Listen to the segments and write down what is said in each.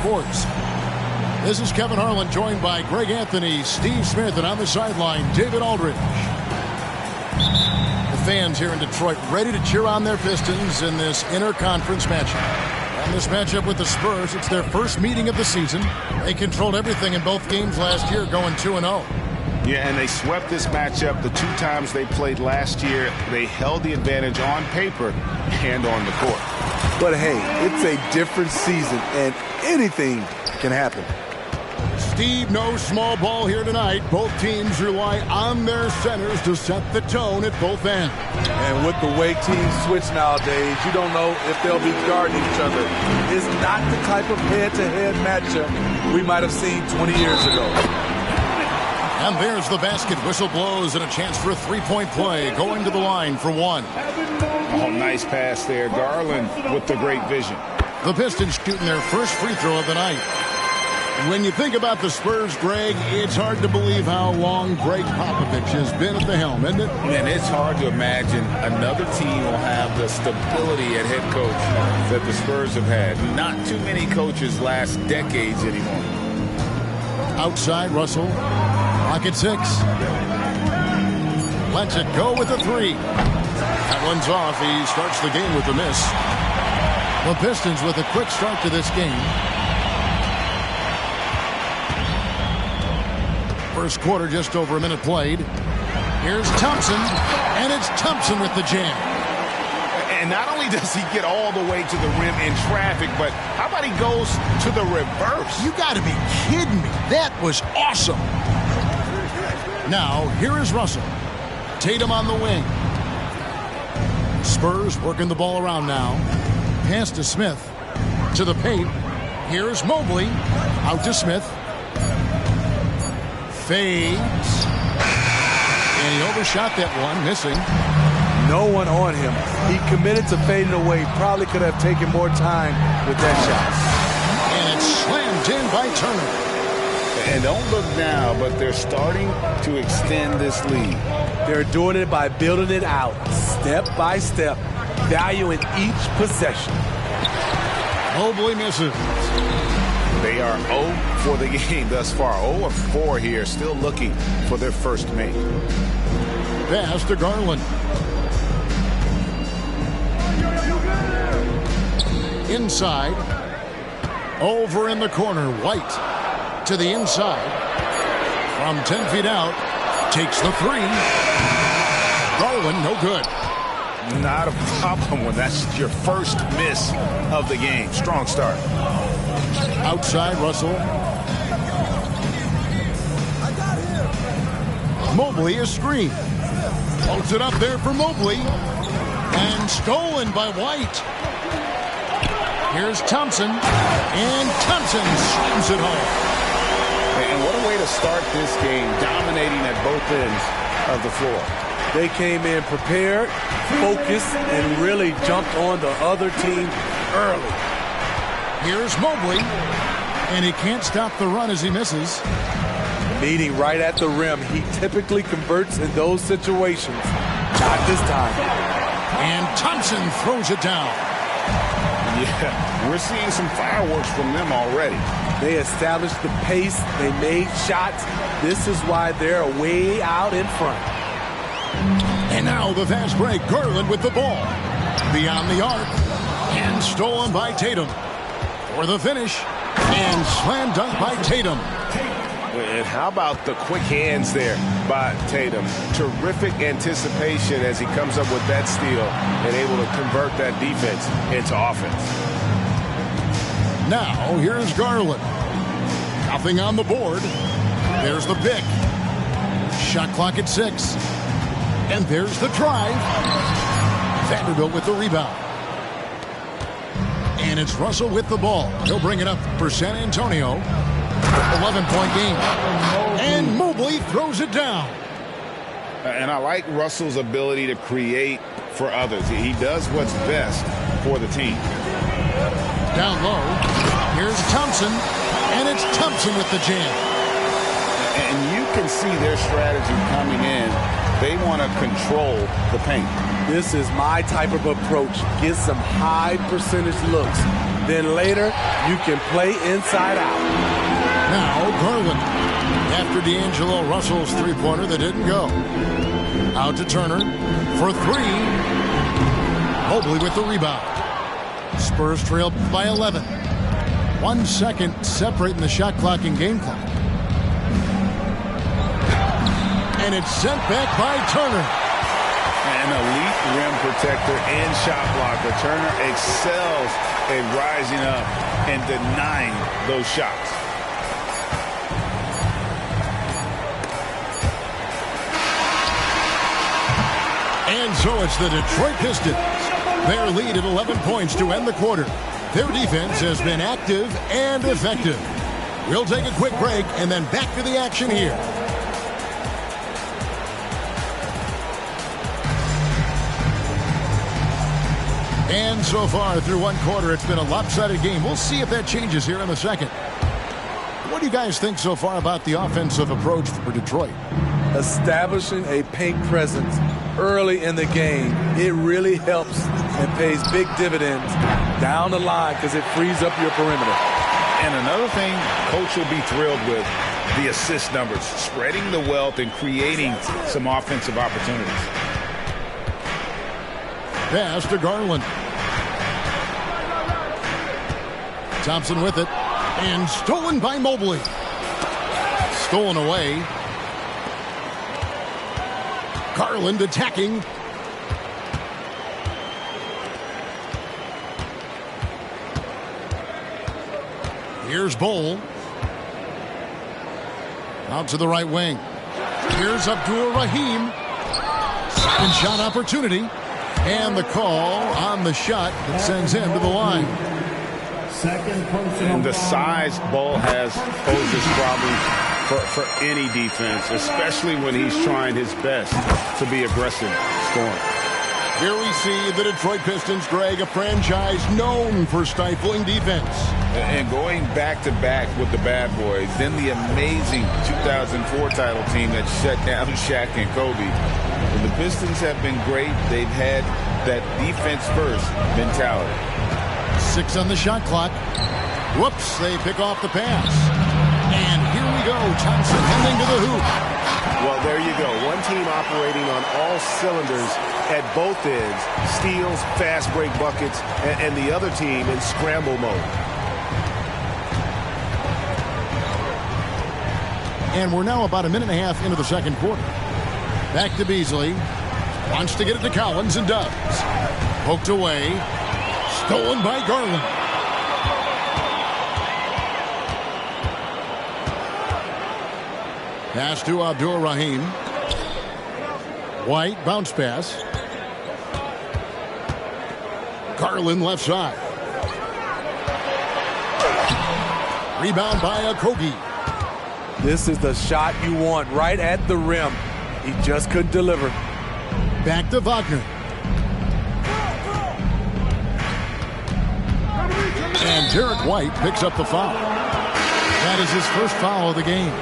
Sports. This is Kevin Harlan, joined by Greg Anthony, Steve Smith, and on the sideline, David Aldridge. The fans here in Detroit ready to cheer on their Pistons in this interconference matchup. And this matchup with the Spurs, it's their first meeting of the season. They controlled everything in both games last year, going 2-0. Yeah, and they swept this matchup the 2 times they played last year. They held the advantage on paper and on the court. But hey, it's a different season, and anything can happen. Steve, no small ball here tonight. Both teams rely on their centers to set the tone at both ends. And with the way teams switch nowadays, you don't know if they'll be guarding each other. It's not the type of head-to-head matchup we might have seen 20 years ago. And there's the basket. Whistle blows and a chance for a three-point play. Going to the line for one. Oh, nice pass there. Garland with the great vision. The Pistons shooting their first free throw of the night. When you think about the Spurs, Greg, it's hard to believe how long Greg Popovich has been at the helm, isn't it? And it's hard to imagine another team will have the stability at head coach that the Spurs have had. Not too many coaches last decades anymore. Outside, Russell. Clock at 6. Lets it go with a 3. That one's off. He starts the game with a miss. The Pistons with a quick start to this game. First quarter, just over a minute played. Here's Thompson, and it's Thompson with the jam. And not only does he get all the way to the rim in traffic, but how about he goes to the reverse? You got to be kidding me. That was awesome. Now, here is Russell. Tatum on the wing. Spurs working the ball around now. Pass to Smith. To the paint. Here's Mobley. Out to Smith. Fades. And he overshot that one, missing. No one on him. He committed to fading away. Probably could have taken more time with that shot. And it's slammed in by Turner. And don't look now, but they're starting to extend this lead. They're doing it by building it out, step by step, valuing each possession. Mobley misses. They are 0 for the game thus far. 0 of 4 here, still looking for their first make. Pass to Garland. Inside. Over in the corner, White. To the inside. From 10 feet out. Takes the 3. Garland, no good. Not a problem when that's your first miss of the game. Strong start. Outside, Russell. Mobley is screened. Holds it up there for Mobley. And stolen by White. Here's Thompson. And Thompson slams it home. And what a way to start this game, dominating at both ends of the floor. They came in prepared, focused, and really jumped on the other team early. Here's Mobley, and he can't stop the run as he misses. Meeting right at the rim. He typically converts in those situations. Not this time. And Thompson throws it down. Yeah, we're seeing some fireworks from them already. They established the pace. They made shots. This is why they're way out in front. And now the fast break. Garland with the ball. Beyond the arc. And stolen by Tatum. For the finish. And slam dunk by Tatum. And how about the quick hands there by Tatum? Terrific anticipation as he comes up with that steal and able to convert that defense into offense. Now, here's Garland. Nothing on the board. There's the pick. Shot clock at 6. And there's the drive. Vanderbilt with the rebound. And it's Russell with the ball. He'll bring it up for San Antonio. 11-point game. And Mobley throws it down. And I like Russell's ability to create for others. He does what's best for the team. Down low. Here's Thompson. And it's Thompson with the jam. And you can see their strategy coming in. They want to control the paint. This is my type of approach. Get some high percentage looks. Then later, you can play inside out. Now Garland. After D'Angelo Russell's three-pointer that didn't go. Out to Turner for three. Mobley with the rebound. Spurs trail by 11. 1 second separating the shot clock and game clock. And it's sent back by Turner. An elite rim protector and shot blocker. Turner excels at rising up and denying those shots. And so it's the Detroit Pistons. Their lead at 11 points to end the quarter. Their defense has been active and effective. We'll take a quick break and then back to the action here. And so far through one quarter, it's been a lopsided game. We'll see if that changes here in the second. What do you guys think so far about the offensive approach for Detroit? Establishing a paint presence early in the game, it really helps and pays big dividends down the line because it frees up your perimeter. And another thing coach will be thrilled with, the assist numbers, spreading the wealth and creating some offensive opportunities. Pass to Garland. Thompson with it. And stolen by Mobley. Stolen away. Garland attacking. Here's Bol. Out to the right wing. Here's Abdul Rahim. Second shot opportunity. And the call on the shot that sends him to the line. And the size Bol has poses problems for any defense, especially when he's trying his best to be aggressive scoring. Here we see the Detroit Pistons, Greg, a franchise known for stifling defense. And going back-to-back with the bad boys, then the amazing 2004 title team that shut down Shaq and Kobe. And the Pistons have been great. They've had that defense-first mentality. 6 on the shot clock. Whoops, they pick off the pass. And here we go, Thompson heading to the hoop. Well, there you go. One team operating on all cylinders at both ends. Steals, fast break buckets, and the other team in scramble mode. And we're now about a minute and a half into the second quarter. Back to Beasley. Wants to get it to Collins and does. Poked away. Stolen by Garland. Pass to Abdul Rahim. White bounce pass. Garland left side. Rebound by Okogie. This is the shot you want right at the rim. He just couldn't deliver. Back to Wagner. And Derek White picks up the foul. That is his first foul of the game.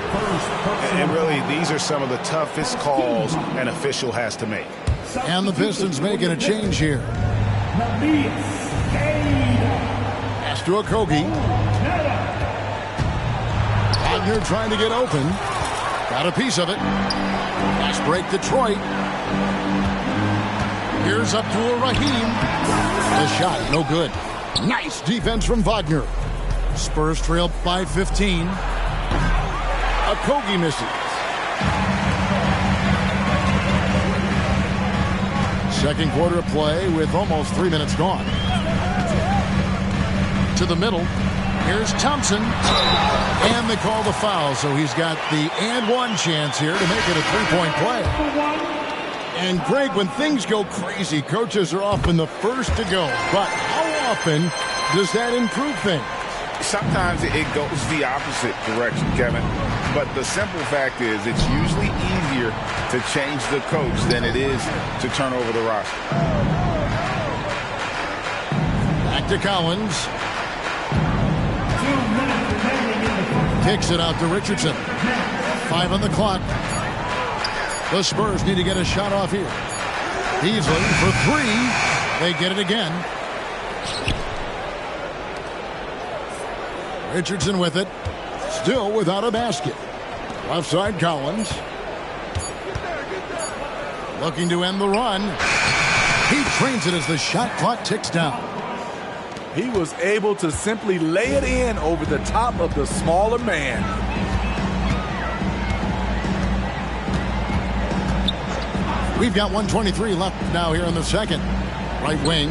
And really, these are some of the toughest calls an official has to make. And the Pistons making a change here. Pass to Okogie. Wagner trying to get open. Got a piece of it. Fast break Detroit. Here's Abdul Rahim. The shot, no good. Nice defense from Wagner. Spurs trail by 15. Okogie misses. Second quarter of play with almost 3 minutes gone. To the middle. Here's Thompson. And they call the foul, so he's got the and one chance here to make it a three-point play. And Greg, when things go crazy, coaches are often the first to go. But how often does that improve things? Sometimes it goes the opposite direction, Kevin. But the simple fact is it's usually easier to change the coach than it is to turn over the roster. Back to Collins. Kicks it out to Richardson. 5 on the clock. The Spurs need to get a shot off here. Beasley for 3. They get it again. Richardson with it. Still without a basket. Left side Collins. Looking to end the run. He trains it as the shot clock ticks down. He was able to simply lay it in over the top of the smaller man. We've got 1:23 left now here in the second. Right wing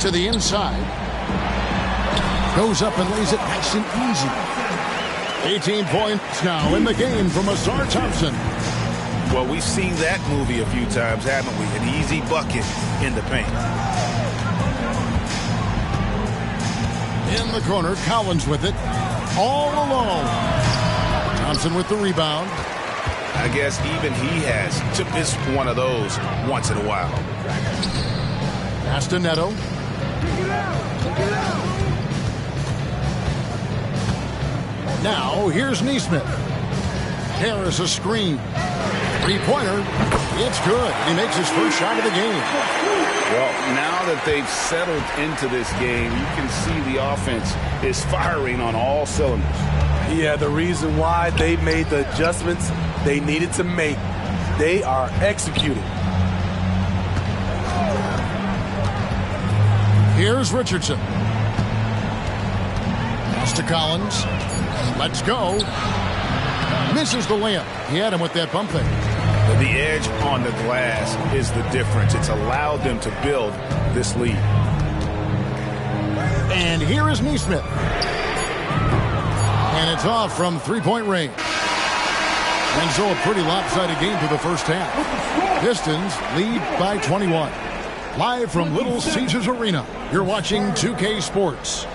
to the inside. Goes up and lays it nice and easy. 18 points now in the game from Asar Thompson. Well, we've seen that movie a few times, haven't we? An easy bucket in the paint. In the corner, Collins with it. All alone. Thompson with the rebound. I guess even he has to miss one of those once in a while. Pass to Neto. Now, here's Neesmith. Harris a screen. Three-pointer. It's good. He makes his first shot of the game. Well, now that they've settled into this game, you can see the offense is firing on all cylinders. Yeah, the reason why they made the adjustments they needed to make, they are executing. Here's Richardson. Pass to Collins. Let's go. Misses the layup. He had him with that bump fake. The edge on the glass is the difference. It's allowed them to build this lead. And here is Neesmith. And it's off from three-point range. And so a pretty lopsided game for the first half. Pistons lead by 21. Live from Little Caesars Arena, you're watching 2K Sports.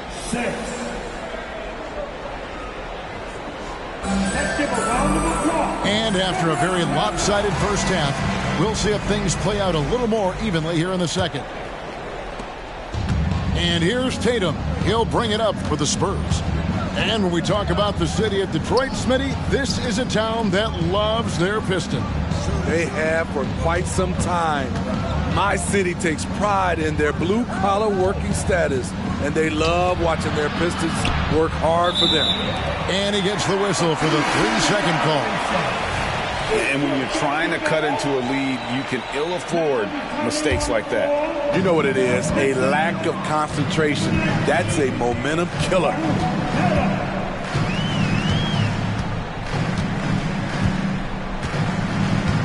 And after a very lopsided first half, we'll see if things play out a little more evenly here in the second. And here's Tatum. He'll bring it up for the Spurs. And when we talk about the city of Detroit, Smitty, this is a town that loves their Pistons. They have for quite some time. My city takes pride in their blue-collar working status, and they love watching their Pistons work hard for them. And he gets the whistle for the 3-second call. And when you're trying to cut into a lead, you can ill afford mistakes like that. You know what it is, a lack of concentration. That's a momentum killer.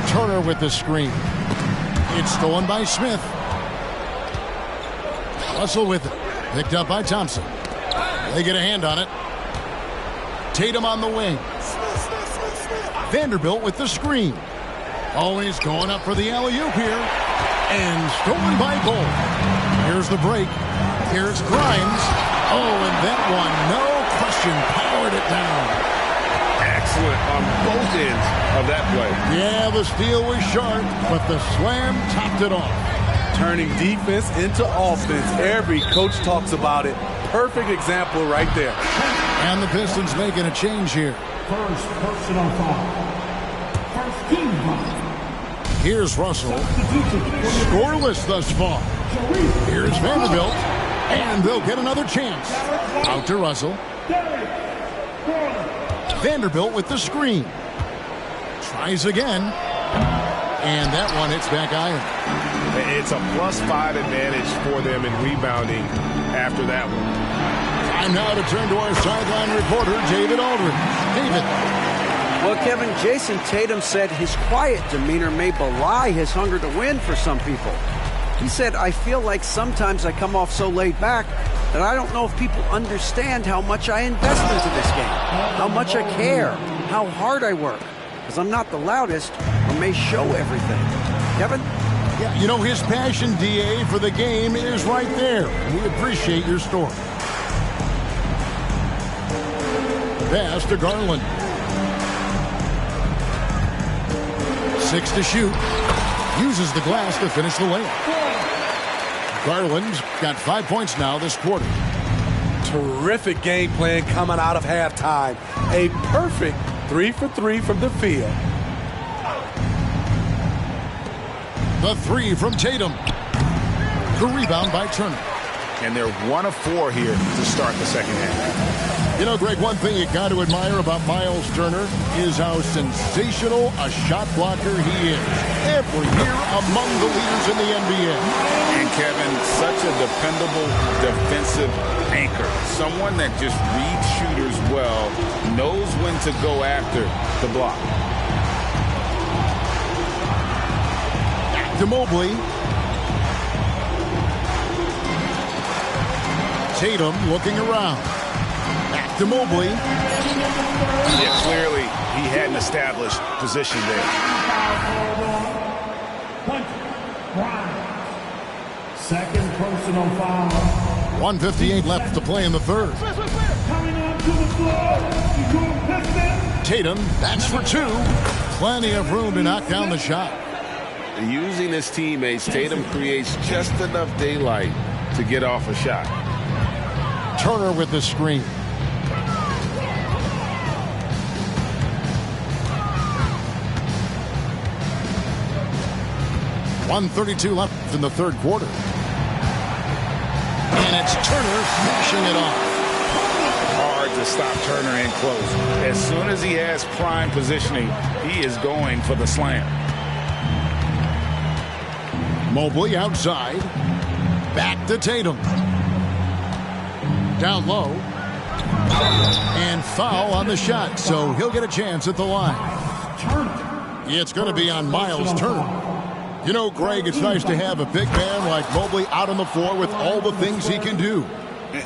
Turner with the screen. It's stolen by Smith. Russell with it. Picked up by Thompson. They get a hand on it. Tatum on the wing. Vanderbilt with the screen. Always going up for the alley-oop here. And stolen by Bull. Here's the break. Here's Grimes. Oh, and that one, no question, powered it down. Excellent on both ends of that play. Yeah, the steal was sharp, but the slam topped it off. Turning defense into offense. Every coach talks about it. Perfect example right there. And the Pistons making a change here. First personal foul. First team foul. Here's Russell. Scoreless thus far. Here's Vanderbilt. And they'll get another chance. Out to Russell. Vanderbilt with the screen. Tries again. And that one hits back iron. It's a +5 advantage for them in rebounding after that one. Time now to turn to our sideline reporter, David Aldridge. David. Well, Kevin, Jason Tatum said his quiet demeanor may belie his hunger to win for some people. He said, I feel like sometimes I come off so laid back that I don't know if people understand how much I invest into this game, how much I care, how hard I work, because I'm not the loudest or may show everything. Kevin? Yeah, you know, his passion, DA, for the game is right there. We appreciate your story. Pass to Garland. 6 to shoot. Uses the glass to finish the layup. Garland's got 5 points now this quarter. Terrific game plan coming out of halftime. A perfect 3 for 3 from the field. The three from Tatum. The rebound by Turner. and they're 1 of 4 here to start the second half. You know, Greg, one thing you got to admire about Miles Turner is how sensational a shot blocker he is. Every year among the leaders in the NBA. And Kevin, such a dependable defensive anchor. Someone that just reads shooters well, knows when to go after the block. Back to Mobley. Tatum looking around. Back to Mobley. Yeah, clearly he hadn't established position there. Second personal foul. 1:58 left to play in the third. Coming onto the floor, your Pistons. Tatum, that's for 2. Plenty of room to knock down the shot. Using his teammates, Tatum creates just enough daylight to get off a shot. Turner with the screen. .132 left in the third quarter. And it's Turner smashing it off. Hard to stop Turner in close. As soon as he has prime positioning, he is going for the slam. Mobley outside. Back to Tatum. Down low. And foul on the shot, so he'll get a chance at the line. It's going to be on Miles Turner. You know, Greg, it's nice to have a big man like Mobley out on the floor with all the things he can do.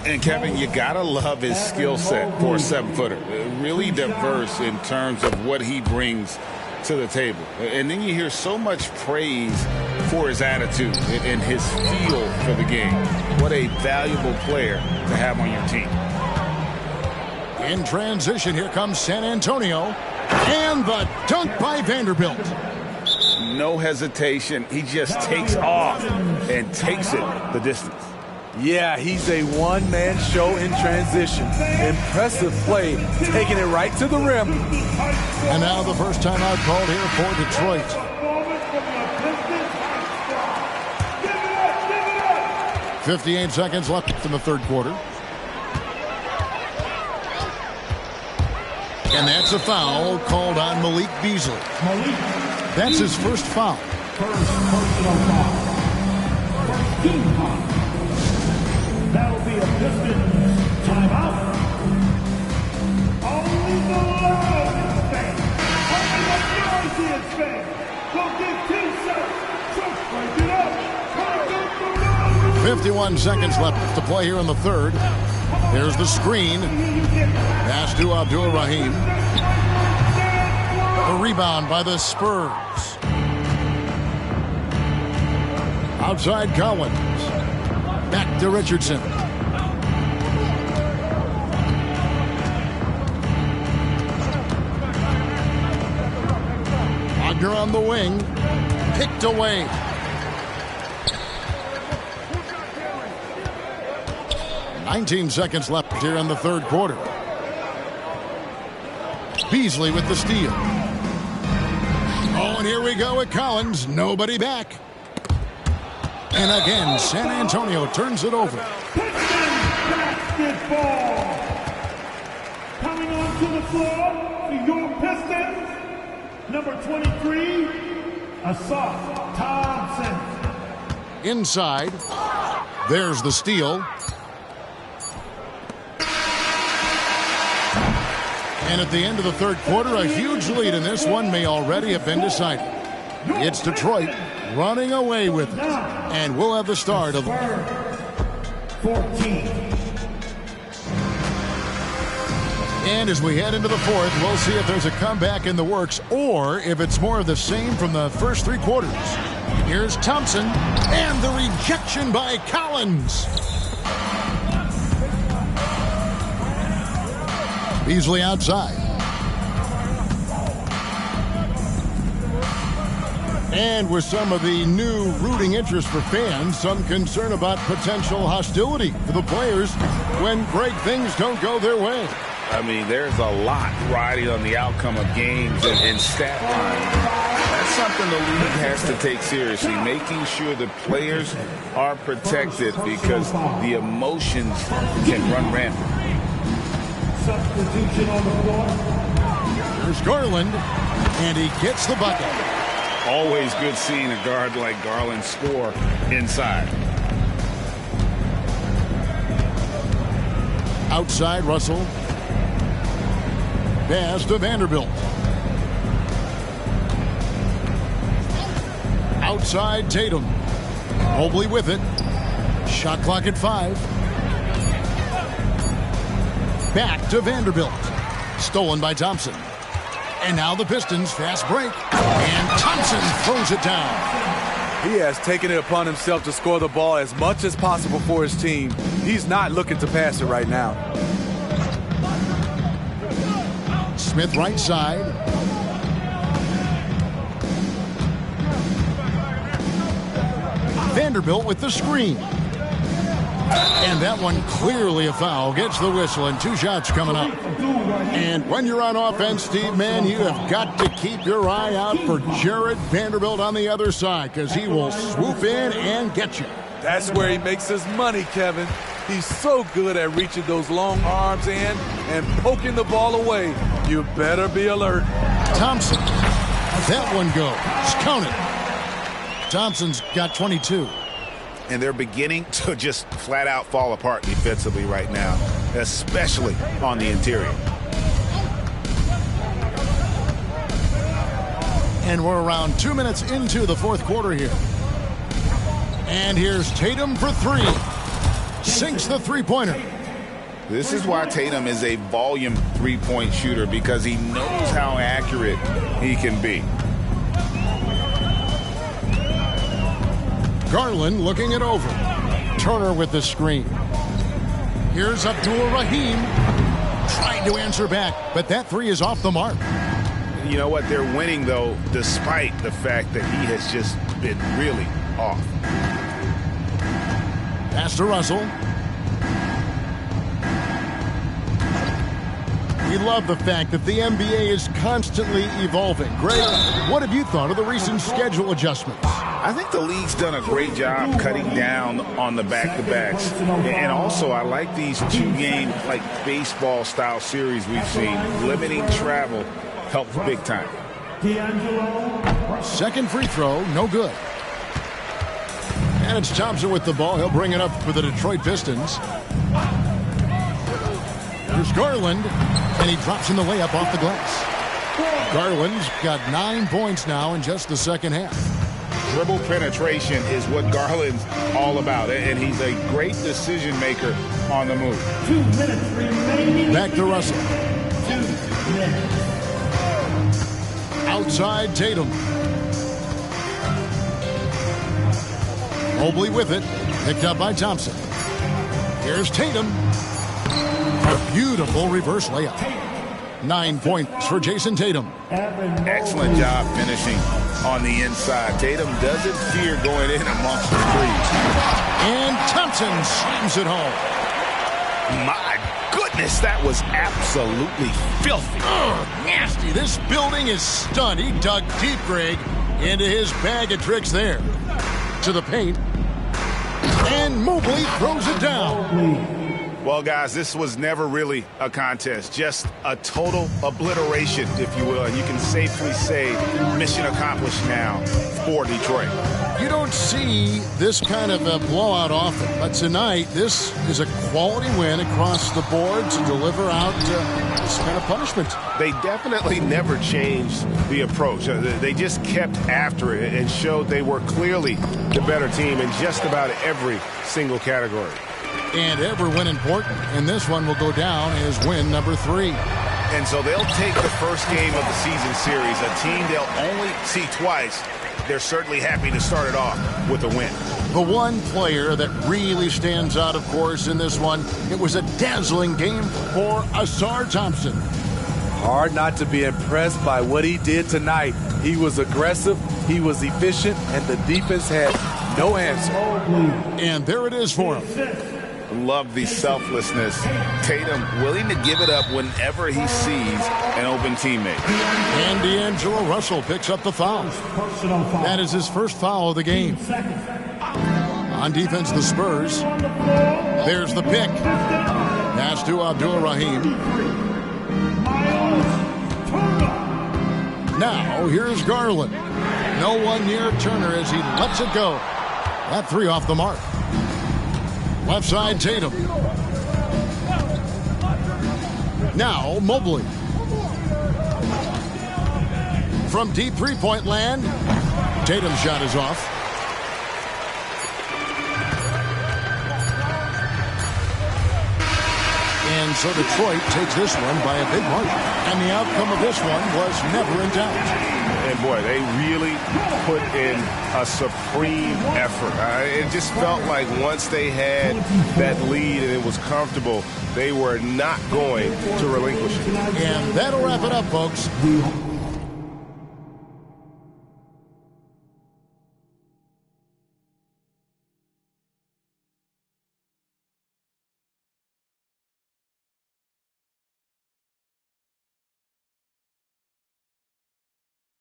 And Kevin, you gotta love his skill set for a 7-footer. Really diverse in terms of what he brings to the table. And then you hear so much praise for his attitude and his feel for the game. What a valuable player to have on your team. In transition, here comes San Antonio. And the dunk by Vanderbilt. No hesitation. He just takes off and takes it the distance. Yeah, he's a one-man show in transition. Impressive play, taking it right to the rim. And now the first time out called here for Detroit. .58 seconds left in the third quarter. And that's a foul called on Malik Beasley. That's his first foul. First personal foul. First team foul. That'll be a Pistons timeout. Only the love in Spain. Only the noisy in Spain. Go get T-shirts. Just break it up. 51 seconds left to play here in the third. There's the screen. Pass to Abdul-Rahim. The rebound by the Spurs. Outside Collins. Back to Richardson. Wagner on the wing. Picked away. .19 seconds left here in the third quarter. Beasley with the steal. Oh, and here we go with Collins. Nobody back. And again, San Antonio turns it over. Basketball. Coming onto the floor for your Pistons, number 23, Asaf Thompson. Inside. There's the steal. And at the end of the third quarter, a huge lead in this one may already have been decided. It's Detroit running away with it. And we'll have the start of 14. And as we head into the fourth, we'll see if there's a comeback in the works or if it's more of the same from the first three quarters. Here's Thompson and the rejection by Collins. Beasley outside. And with some of the new rooting interest for fans, some concern about potential hostility for the players when great things don't go their way. I mean, there's a lot riding on the outcome of games and stat line. That's that's something the league has to take seriously, making sure the players are protected because the emotions can run rampant. Substitution on the floor. There's Garland, and he gets the bucket. Always good seeing a guard like Garland score inside. Outside, Russell. Pass to Vanderbilt. Outside, Tatum. Mobley with it. Shot clock at 5. Back to Vanderbilt. Stolen by Thompson. And now the Pistons fast break. And Thompson throws it down. He has taken it upon himself to score the ball as much as possible for his team. He's not looking to pass it right now. Smith right side. Vanderbilt with the screen. And that one clearly a foul. Gets the whistle and 2 shots coming up. And when you're on offense, Steve, man, you have got to keep your eye out for Jared Vanderbilt on the other side because he will swoop in and get you. That's where he makes his money, Kevin. He's so good at reaching those long arms in and poking the ball away. You better be alert. Thompson. That one goes. Count it. Thompson's got 22. And they're beginning to just flat out fall apart defensively right now, especially on the interior. And we're around 2 minutes into the fourth quarter here. And here's Tatum for 3. Sinks the three-pointer. This is why Tatum is a volume three-point shooter, because he knows how accurate he can be. Garland looking it over. Turner with the screen. Here's Abdul-Rahim. Trying to answer back, but that 3 is off the mark. You know what? They're winning, though, despite the fact that he has just been really off. Pass to Russell. We love the fact that the NBA is constantly evolving. Greg, what have you thought of the recent schedule adjustments? I think the league's done a great job cutting down on the back-to-backs. And also, I like these 2-game, like, baseball-style series we've seen. Limiting travel helps big time. Second free throw, no good. And it's Thompson with the ball. He'll bring it up for the Detroit Pistons. There's Garland, and he drops in the layup off the glass. Garland's got 9 points now in just the second half. Dribble penetration is what Garland's all about, and he's a great decision maker on the move. 2 minutes remaining. Back to Russell. 2 minutes. Outside Tatum. Mobley with it. Picked up by Thompson. Here's Tatum. A beautiful reverse layup. 9 points for Jason Tatum. Excellent job finishing on the inside. Tatum doesn't fear going in amongst the threes. And Thompson slams it home. My goodness, that was absolutely filthy. Nasty. This building is stunned. He dug deep, Greg, into his bag of tricks there. To the paint. And Mobley throws it down. Well, guys, this was never really a contest, just a total obliteration, if you will. And you can safely say mission accomplished now for Detroit. You don't see this kind of a blowout often, but tonight this is a quality win across the board to deliver out this kind of punishment. They definitely never changed the approach. They just kept after it and showed they were clearly the better team in just about every single category. And every win important, and this one will go down as win number 3. And so they'll take the first game of the season series, a team they'll only see twice. They're certainly happy to start it off with a win. The one player that really stands out, of course, in this one, it was a dazzling game for Ausar Thompson. Hard not to be impressed by what he did tonight. He was aggressive, he was efficient, and the defense had no answer. And there it is for him. love the selflessness. Tatum willing to give it up whenever he sees an open teammate. And D'Angelo Russell picks up the foul. That is his first foul of the game. On defense, the Spurs. There's the pick. Pass to Abdul-Rahim. Now, here's Garland. No one near Turner as he lets it go. That three off the mark. Left side, Tatum. Now, Mobley. From deep three-point land, Tatum's shot is off. And so Detroit takes this one by a big margin. And the outcome of this one was never in doubt. And boy, they really put in a supreme effort. It just felt like once they had that lead and it was comfortable, they were not going to relinquish it. And that'll wrap it up, folks.